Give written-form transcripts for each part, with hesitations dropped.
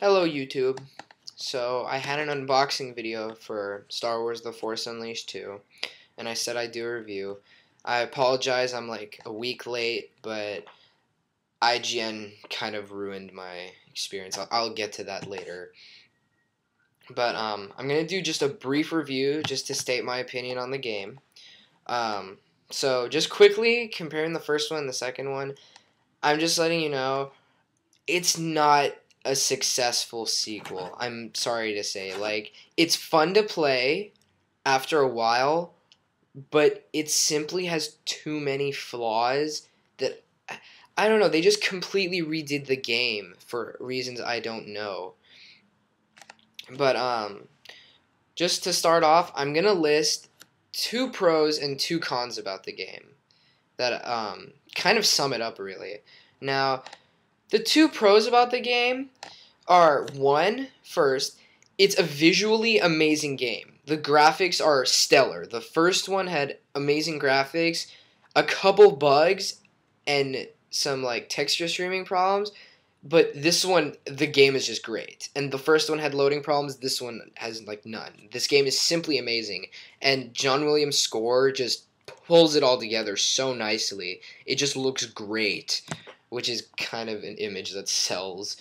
Hello YouTube. So I had an unboxing video for Star Wars The Force Unleashed 2 and I said I'd do a review. I apologize, I'm like a week late, but IGN kind of ruined my experience. I'll get to that later. But I'm going to do just a brief review just to state my opinion on the game. So just quickly comparing the first one and the second one, I'm just letting you know it's not a successful sequel. I'm sorry to say. Like, it's fun to play after a while, but it simply has too many flaws that I don't know, they just completely redid the game for reasons I don't know. But just to start off, I'm going to list 2 pros and 2 cons about the game that kind of sum it up really. Now, the 2 pros about the game are, first, it's a visually amazing game. The graphics are stellar. The first one had amazing graphics, a couple bugs, and some like texture streaming problems, but this one, the game is just great. And the first one had loading problems, this one has like none. This game is simply amazing, and John Williams' score just pulls it all together so nicely. It just looks great, which is kind of an image that sells.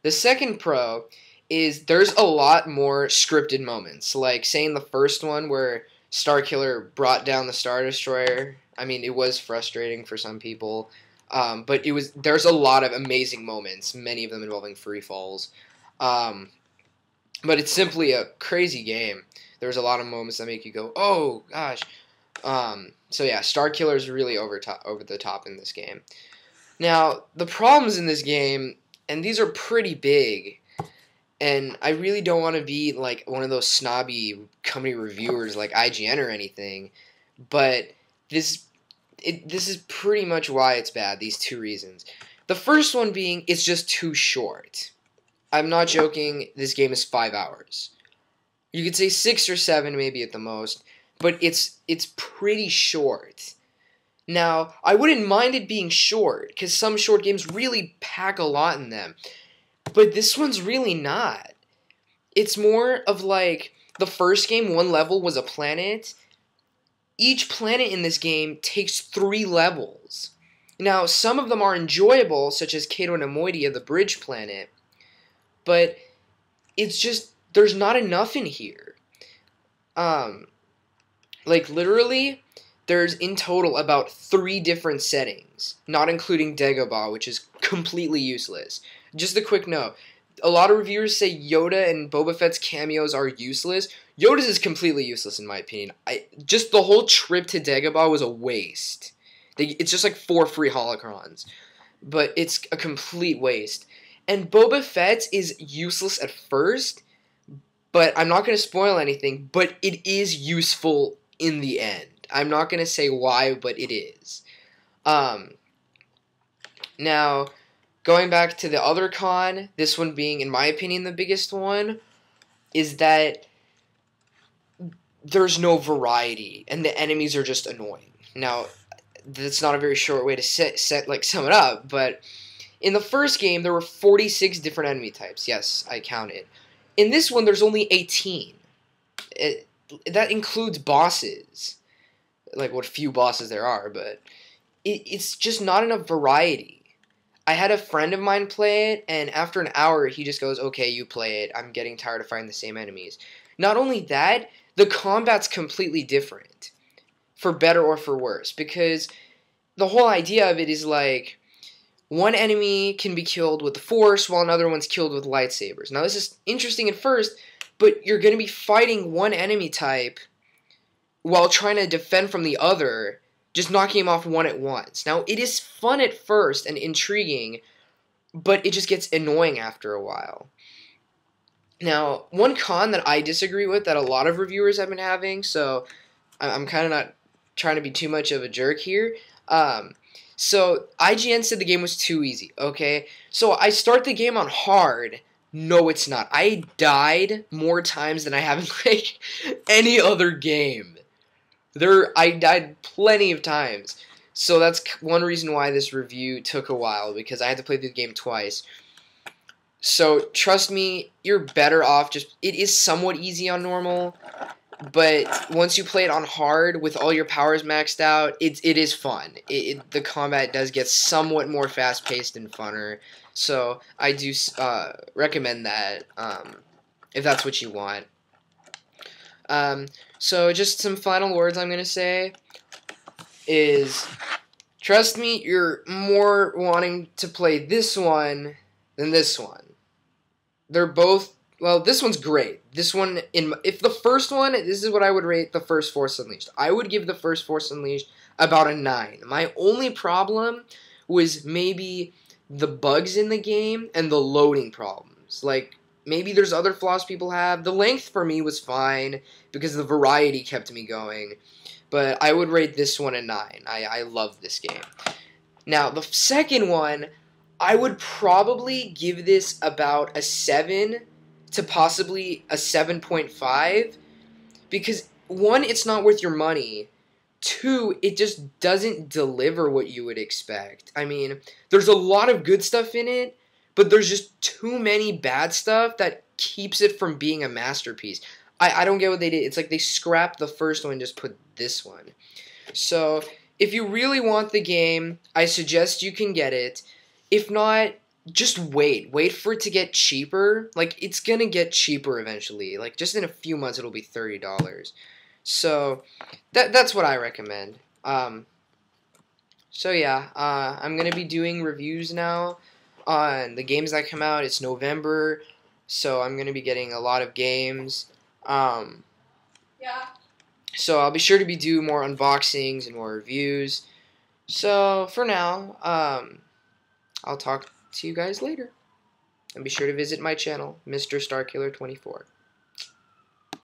The second pro is there's a lot more scripted moments, like say in the first one where Starkiller brought down the Star Destroyer. I mean, it was frustrating for some people, but there's a lot of amazing moments, many of them involving free falls. But it's simply a crazy game. There's a lot of moments that make you go, oh gosh. So yeah, Starkiller is really over the top in this game. Now, the problems in this game, and these are pretty big, and I really don't want to be like one of those snobby company reviewers like IGN or anything, but this is pretty much why it's bad, these 2 reasons. The first one being, it's just too short. I'm not joking, this game is 5 hours. You could say 6 or 7 maybe at the most, but it's pretty short. Now, I wouldn't mind it being short, because some short games really pack a lot in them. But this one's really not. It's more of like, the first game, one level was a planet. Each planet in this game takes 3 levels. Now, some of them are enjoyable, such as Cato Nemoidia, the bridge planet. But it's just, there's not enough in here. Like, literally, there's in total about 3 different settings, not including Dagobah, which is completely useless. Just a quick note, a lot of reviewers say Yoda and Boba Fett's cameos are useless. Yoda's is completely useless in my opinion. Just the whole trip to Dagobah was a waste. It's just like 4 free holocrons, but it's a complete waste. And Boba Fett is useless at first, but I'm not going to spoil anything, but it is useful in the end. I'm not going to say why, but it is. Now, going back to the other con, this one being, in my opinion, the biggest one, is that there's no variety, and the enemies are just annoying. Now, that's not a very short way to sum it up, but in the first game, there were 46 different enemy types. Yes, I counted. In this one, there's only 18. That includes bosses. Like, what few bosses there are, but it's just not enough variety. I had a friend of mine play it, and after an hour, he just goes, okay, you play it. I'm getting tired of fighting the same enemies. Not only that, the combat's completely different, for better or for worse, because the whole idea of it is like, one enemy can be killed with the Force, while another one's killed with lightsabers. Now, this is interesting at first, but you're going to be fighting one enemy type while trying to defend from the other, just knocking him off one at once. Now, it is fun at first and intriguing, but it just gets annoying after a while. Now, one con that I disagree with that a lot of reviewers have been having, so I'm kind of not trying to be too much of a jerk here. So, IGN said the game was too easy, okay? So, I start the game on hard. No, it's not. I died more times than I have in, like, any other game. I died plenty of times. So that's one reason why this review took a while, because I had to play the game twice. So trust me, you're better off just, it is somewhat easy on normal, but once you play it on hard with all your powers maxed out, it is fun. The combat does get somewhat more fast paced and funner. So I do recommend that if that's what you want. So just some final words I'm gonna say is, trust me, you're more wanting to play this one than this one. They're both, well, this one's great. This one, if the first one, this is what I would rate the first Force Unleashed. I would give the first Force Unleashed about a 9. My only problem was maybe the bugs in the game and the loading problems. Like, maybe there's other flaws people have. The length for me was fine because the variety kept me going. But I would rate this one a 9. I love this game. Now, the second one, I would probably give this about a 7 to possibly a 7.5 because, one, it's not worth your money. Two, it just doesn't deliver what you would expect. I mean, there's a lot of good stuff in it, but there's just too many bad stuff that keeps it from being a masterpiece. I don't get what they did. It's like they scrapped the first one and just put this one. So, if you really want the game, I suggest you can get it. If not, just wait. Wait for it to get cheaper. Like, it's gonna get cheaper eventually. Like, just in a few months, it'll be $30. So, that's what I recommend. So yeah, I'm gonna be doing reviews now on the games that come out. It's November, so I'm gonna be getting a lot of games. Yeah. So I'll be sure to be doing more unboxings and more reviews. So for now, I'll talk to you guys later. And be sure to visit my channel, Mr. Starkiller 24.